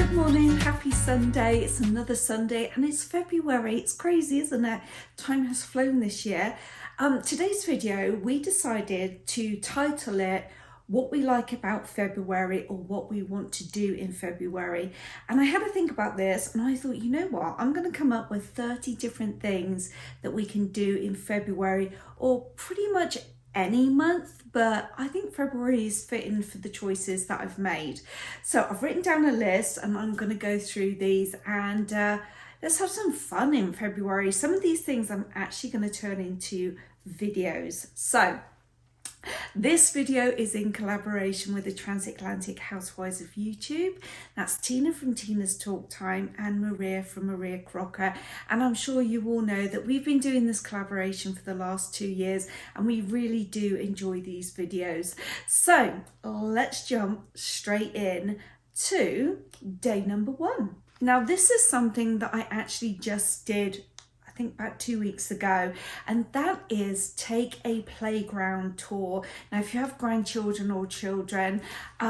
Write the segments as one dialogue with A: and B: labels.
A: Good morning, happy Sunday. It's another Sunday and it's February. It's crazy, isn't it? Time has flown this year. Today's video, we decided to title it what we like about February or what we want to do in February. And I had to think about this and I thought, you know what, I'm going to come up with 30 different things that we can do in February or pretty much any month, but I think February is fitting for the choices that I've made. So I've written down a list and I'm going to go through these and let's have some fun in February. Some of these things I'm actually going to turn into videos. So this video is in collaboration with the Transatlantic Housewives of YouTube. That's Tina from Tina's Talk Time and Maria from Maria Crocker. And I'm sure you all know that we've been doing this collaboration for the last 2 years and we really do enjoy these videos. So let's jump straight in to day number 1. Now this is something that I actually just did I think about 2 weeks ago, and that is take a playground tour. Now if you have grandchildren or children, you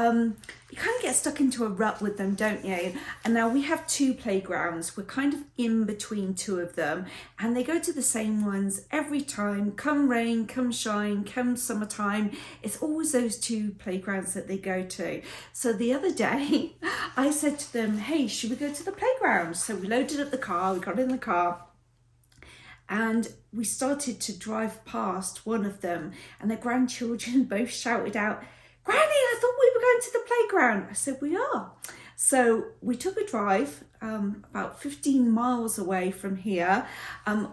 A: kind of get stuck into a rut with them, don't you? And now we have 2 playgrounds. We're kind of in between 2 of them and they go to the same ones every time. Come rain, come shine, come summertime, it's always those 2 playgrounds that they go to. So the other day I said to them, hey, should we go to the playground? So we loaded up the car, we got in the car, and we started to drive past one of them and the grandchildren both shouted out, Granny, I thought we were going to the playground. I said, we are. So we took a drive about 15 miles away from here,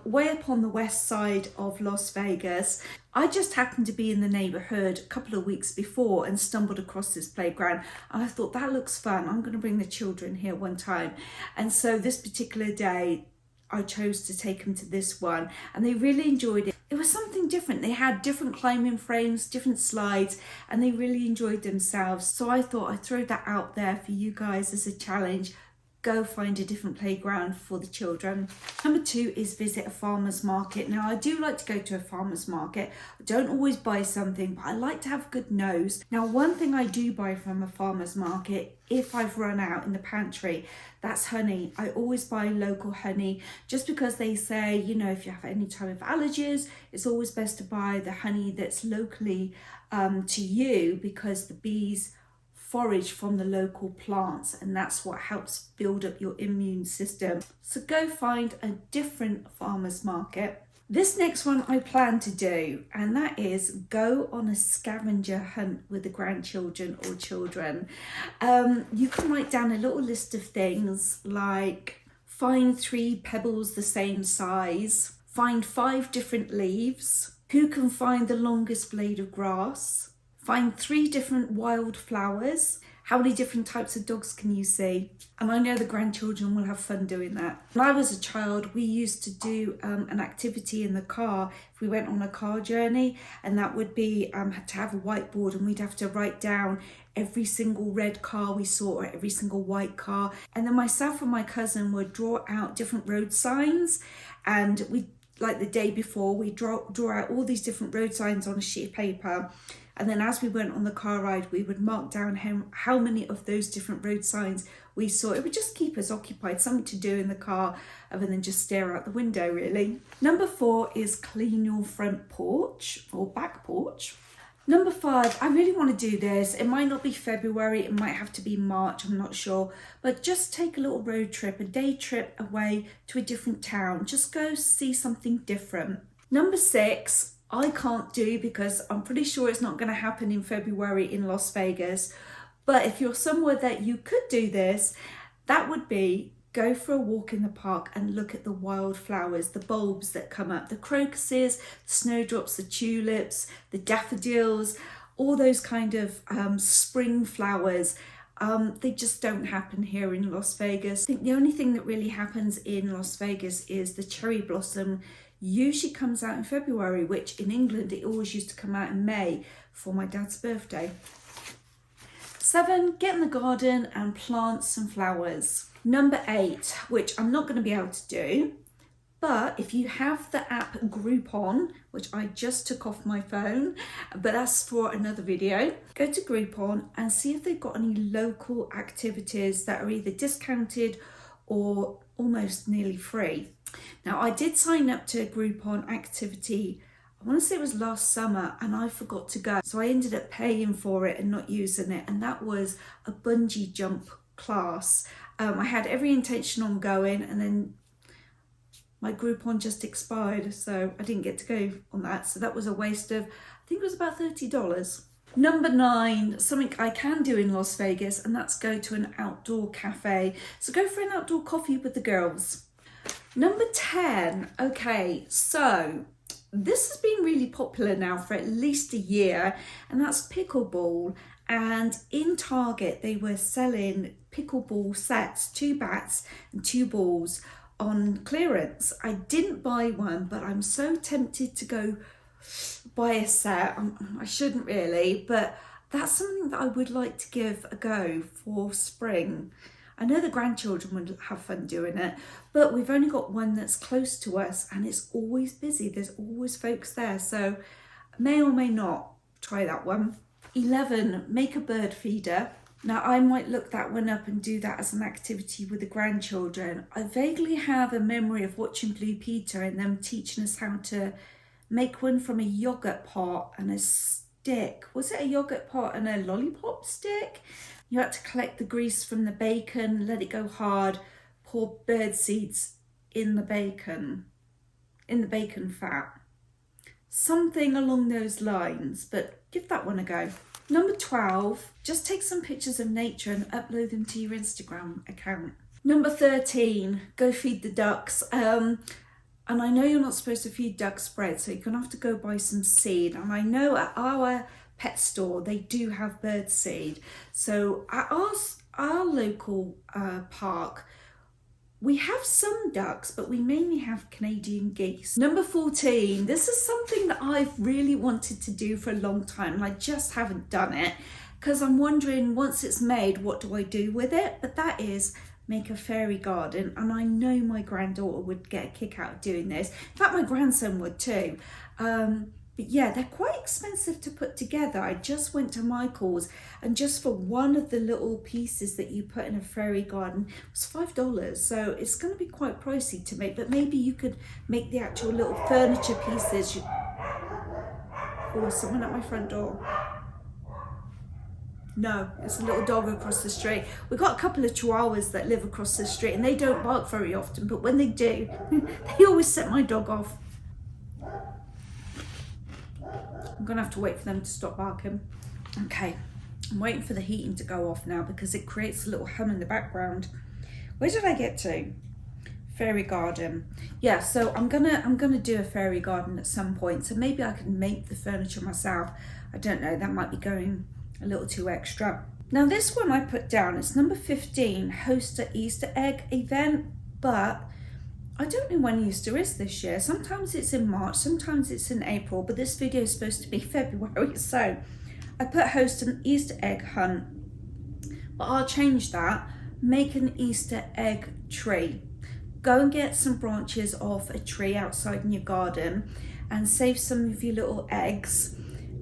A: way up on the west side of Las Vegas. I just happened to be in the neighborhood a couple of weeks before and stumbled across this playground. And I thought, that looks fun. I'm going to bring the children here one time. And so this particular day, I chose to take them to this one and they really enjoyed it. It was something different. They had different climbing frames, different slides, and they really enjoyed themselves. So I thought I'd throw that out there for you guys as a challenge. Go find a different playground for the children. Number 2 is visit a farmer's market. Now I do like to go to a farmer's market. I don't always buy something, but I like to have a good nose. Now one thing I do buy from a farmer's market, if I've run out in the pantry, that's honey. I always buy local honey just because they say, you know, if you have any type of allergies, it's always best to buy the honey that's locally to you, because the bees forage from the local plants and that's what helps build up your immune system. So go find a different farmer's market. This next one I plan to do, and that is go on a scavenger hunt with the grandchildren or children. You can write down a little list of things like find 3 pebbles the same size, find 5 different leaves, who can find the longest blade of grass, find 3 different wild flowers. How many different types of dogs can you see? And I know the grandchildren will have fun doing that. When I was a child, we used to do an activity in the car if we went on a car journey, and that would be to have a whiteboard and we'd have to write down every single red car we saw or every single white car. And then myself and my cousin would draw out different road signs, and we, like the day before, we draw out all these different road signs on a sheet of paper. And then as we went on the car ride, we would mark down how many of those different road signs we saw. It would just keep us occupied, something to do in the car other than just stare out the window, really. Number 4 is clean your front porch or back porch. Number 5, I really want to do this. It might not be February, it might have to be March, I'm not sure. But just take a little road trip, a day trip away to a different town. Just go see something different. Number 6, I can't do because I'm pretty sure it's not going to happen in February in Las Vegas. But if you're somewhere that you could do this, that would be go for a walk in the park and look at the wildflowers, the bulbs that come up, the crocuses, the snowdrops, the tulips, the daffodils, all those kind of spring flowers. They just don't happen here in Las Vegas. I think the only thing that really happens in Las Vegas is the cherry blossom usually comes out in February, which in England it always used to come out in May for my dad's birthday. 7, get in the garden and plant some flowers. Number 8, which I'm not going to be able to do, But if you have the app Groupon, which I just took off my phone, but that's for another video, go to Groupon and see if they've got any local activities that are either discounted or almost nearly free. Now, I did sign up to a Groupon activity, I want to say it was last summer, and I forgot to go. So I ended up paying for it and not using it. And that was a bungee jump class. I had every intention on going, and then my Groupon just expired, so I didn't get to go on that. So that was a waste of, I think it was about $30. Number 9, something I can do in Las Vegas, and that's go to an outdoor cafe. So go for an outdoor coffee with the girls. Number 10, okay, so this has been really popular now for at least a year, and that's pickleball. And in Target, they were selling pickleball sets, 2 bats and 2 balls on clearance. I didn't buy one, but I'm so tempted to go buy a set. I shouldn't really, but that's something that I would like to give a go for spring. I know the grandchildren would have fun doing it, but we've only got one that's close to us and it's always busy. There's always folks there, so may or may not try that one. 11, make a bird feeder. Now, I might look that one up and do that as an activity with the grandchildren. I vaguely have a memory of watching Blue Peter and them teaching us how to make one from a yogurt pot and a stick. Was it a yogurt pot and a lollipop stick? You had to collect the grease from the bacon, let it go hard, pour bird seeds in the bacon fat. Something along those lines, but give that one a go. Number 12, just take some pictures of nature and upload them to your Instagram account. Number 13, go feed the ducks. And I know you're not supposed to feed ducks bread, so you're gonna have to go buy some seed. And I know at our pet store, they do have bird seed. So at our local park, we have some ducks, but we mainly have Canadian geese. Number 14, this is something that I've really wanted to do for a long time, and I just haven't done it because I'm wondering, once it's made, what do I do with it? But that is make a fairy garden, and I know my granddaughter would get a kick out of doing this. In fact, my grandson would too. But yeah, they're quite expensive to put together. I just went to Michael's, and just for one of the little pieces that you put in a fairy garden, it was $5. So it's going to be quite pricey to make, but maybe you could make the actual little furniture pieces. Oh, someone at my front door. No, it's a little dog across the street. We've got a couple of chihuahuas that live across the street, and they don't bark very often, but when they do, they always set my dog off. I'm gonna have to wait for them to stop barking. Okay, I'm waiting for the heating to go off now because it creates a little hum in the background. Where did I get to? Fairy garden. Yeah, so I'm gonna do a fairy garden at some point. So maybe I can make the furniture myself. I don't know, that might be going a little too extra. Now this one I put down, it's number 15, host an Easter egg event, but I don't know when Easter is this year. Sometimes it's in March, sometimes it's in April, but this video is supposed to be February, so I put host an Easter egg hunt, but I'll change that. Make an Easter egg tree. Go and get some branches off a tree outside in your garden and save some of your little eggs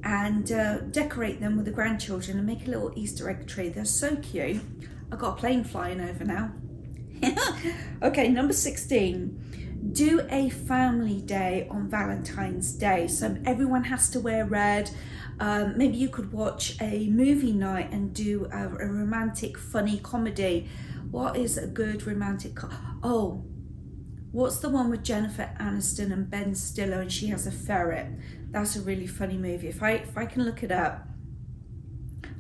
A: and decorate them with the grandchildren and make a little Easter egg tree. They're so cute. I've got a plane flying over now. Okay, number 16, do a family day on Valentine's Day. So everyone has to wear red. Maybe you could watch a movie night and do a romantic, funny comedy. What is a good romantic? Oh, what's the one with Jennifer Aniston and Ben Stiller and she has a ferret? That's a really funny movie. If I can look it up,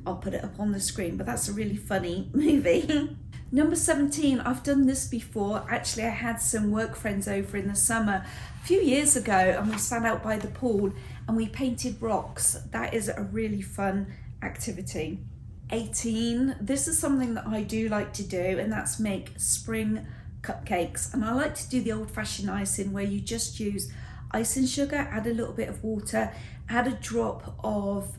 A: I'll put it up on the screen, but that's a really funny movie. Number 17, I've done this before. Actually, I had some work friends over in the summer a few years ago and we sat out by the pool and we painted rocks. That is a really fun activity. 18, this is something that I do like to do, and that's make spring cupcakes. And I like to do the old-fashioned icing where you just use icing sugar, add a little bit of water, add a drop of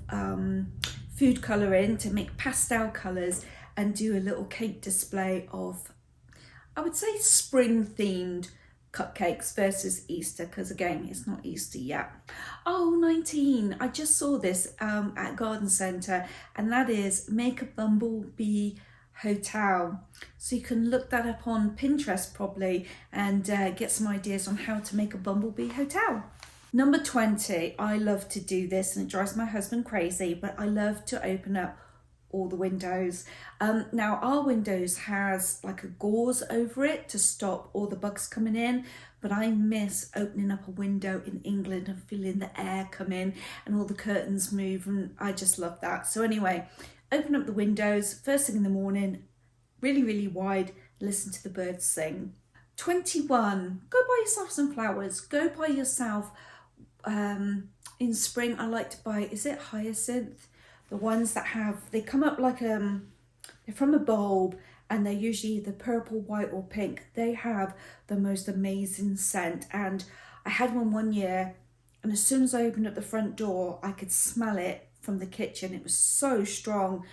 A: food colouring to make pastel colours, and do a little cake display of, I would say, spring themed cupcakes versus Easter, because again, it's not Easter yet. Oh, 19, I just saw this at Garden Centre, and that is make a bumblebee hotel. So you can look that up on Pinterest probably and get some ideas on how to make a bumblebee hotel. Number 20, I love to do this and it drives my husband crazy, but I love to open up all the windows. Now our windows has like a gauze over it to stop all the bugs coming in, but I miss opening up a window in England and feeling the air come in and all the curtains move, and I just love that. So anyway, open up the windows first thing in the morning, really wide, listen to the birds sing. 21, go buy yourself some flowers. Go buy yourself, in spring I like to buy, is it hyacinth? The ones that have, they come up like they're from a bulb and they're usually either purple, white or pink. They have the most amazing scent, and I had one year, and as soon as I opened up the front door I could smell it from the kitchen. It was so strong.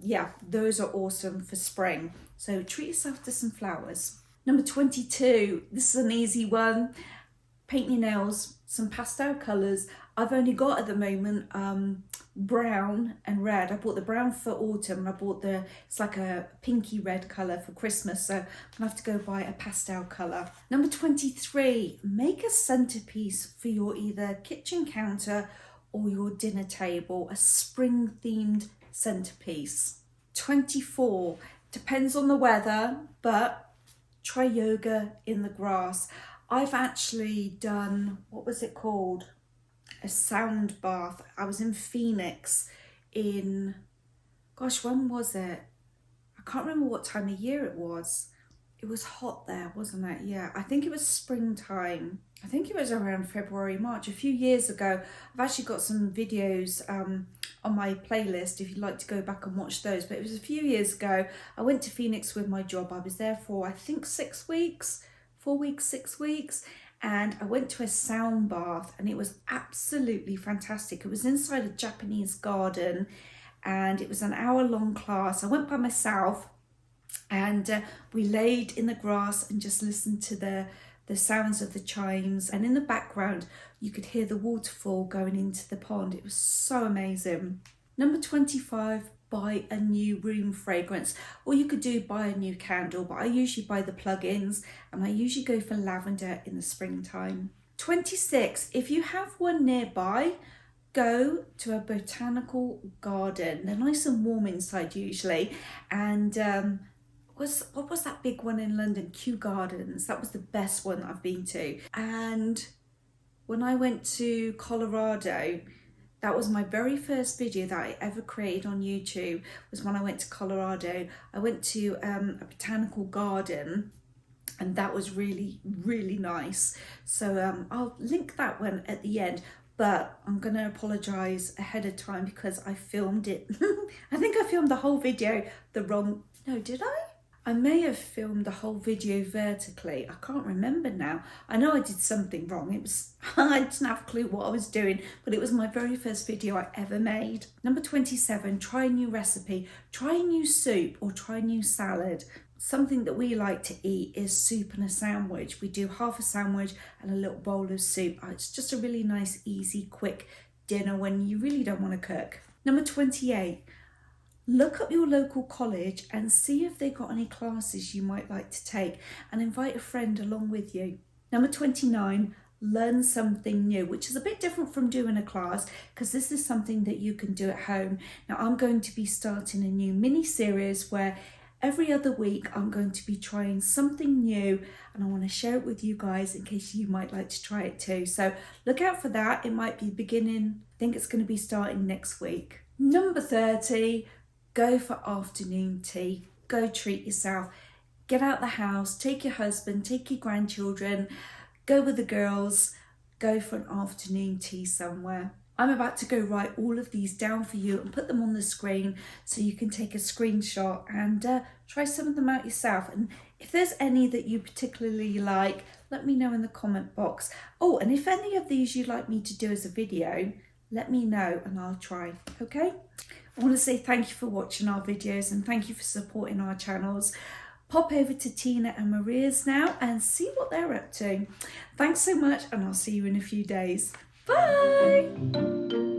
A: Yeah, those are awesome for spring. So treat yourself to some flowers. Number 22, this is an easy one. Paint your nails, some pastel colours. I've only got at the moment brown and red. I bought the brown for autumn and I bought it's like a pinky red colour for Christmas, so I'm gonna have to go buy a pastel colour. Number 23, make a centerpiece for your either kitchen counter or your dinner table, a spring themed centerpiece. 24, depends on the weather, but try yoga in the grass. I've actually done, what was it called? A sound bath. I was in Phoenix in, gosh, when was it? I can't remember what time of year it was. It was hot there, wasn't it? Yeah, I think it was springtime. I think it was around February, March, a few years ago. I've actually got some videos on my playlist if you'd like to go back and watch those. But it was a few years ago. I went to Phoenix with my job. I was there for, I think, 6 weeks, 4 weeks, 6 weeks. And I went to a sound bath and it was absolutely fantastic. It was inside a Japanese garden and it was an hour-long class. I went by myself and we laid in the grass and just listened to the sounds of the chimes, and in the background you could hear the waterfall going into the pond. It was so amazing. Number 25, buy a new room fragrance, or you could do buy a new candle, but I usually buy the plug-ins and I usually go for lavender in the springtime. 26, if you have one nearby, go to a botanical garden. They're nice and warm inside usually, and what was that big one in London? Kew Gardens. That was the best one I've been to. And when I went to Colorado, that was my very first video that I ever created on YouTube, was when I went to Colorado. I went to a botanical garden and that was really nice. So I'll link that one at the end, but I'm gonna apologize ahead of time because I filmed it. I think I filmed the whole video no, did I? I may have filmed the whole video vertically. I can't remember now. I know I did something wrong. It was, I didn't have a clue what I was doing, but it was my very first video I ever made. Number 27, try a new recipe. Try a new soup or try a new salad. Something that we like to eat is soup and a sandwich. We do half a sandwich and a little bowl of soup. It's just a really nice, easy, quick dinner when you really don't want to cook. Number 28, look up your local college and see if they've got any classes you might like to take and invite a friend along with you. Number 29, learn something new, which is a bit different from doing a class because this is something that you can do at home. Now I'm going to be starting a new mini series where every other week I'm going to be trying something new and I want to share it with you guys in case you might like to try it too. So look out for that. It might be beginning, I think it's going to be starting next week. Number 30, go for afternoon tea. Go treat yourself. Get out the house, take your husband, take your grandchildren, go with the girls, go for an afternoon tea somewhere. I'm about to go write all of these down for you and put them on the screen so you can take a screenshot and try some of them out yourself. And if there's any that you particularly like, let me know in the comment box. Oh, and if any of these you'd like me to do as a video, let me know and I'll try, okay? I want to say thank you for watching our videos and thank you for supporting our channels. pop over to Tina and Maria's now and see what they're up to. Thanks so much, and I'll see you in a few days. Bye!